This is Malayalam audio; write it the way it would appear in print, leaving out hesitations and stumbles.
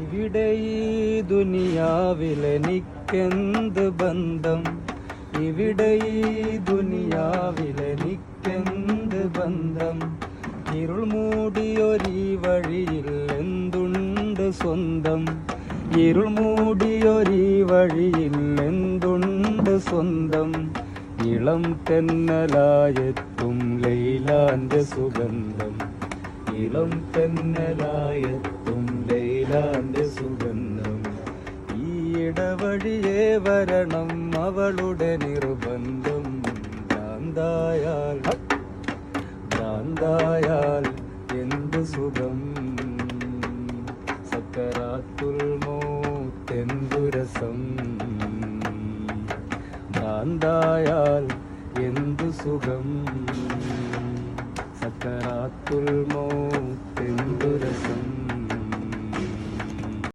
ഇവിടെ ഈ ദുനിയാവിലെനിക്കെന്ത് ബന്ധം, ഇവിടെ ഈ ദുനിയാവിലെനിക്കെന്ത് ബന്ധം. ഇരുൾ മൂടിയൊരീ വഴിയിൽ എന്തുണ്ട് സ്വന്തം, ഇരുൾ മൂടിയൊരീ വഴിയിൽ എന്തുണ്ട് സ്വന്തം. ഇളം തെന്നലായെത്തും ലൈലാന്റെ സുഗന്ധം, ഇളം തെന്നലായെത്തും ലൈലാന്റെ സുഗന്ധം. ഈ ഇടവഴിയേ വരണം അവളുടെ നിർബന്ധം. ഭ്രാന്തായാൽ ഭ്രാന്തായാൽ എന്ത് സുഖം, സക്കറാത്തുൽ മൗത്തെന്തു രസം. ഭ്രാന്തായാൽ എന്തു സുഖം, സക്കറാത്തുൽ മൗത്തെന്തു രസം.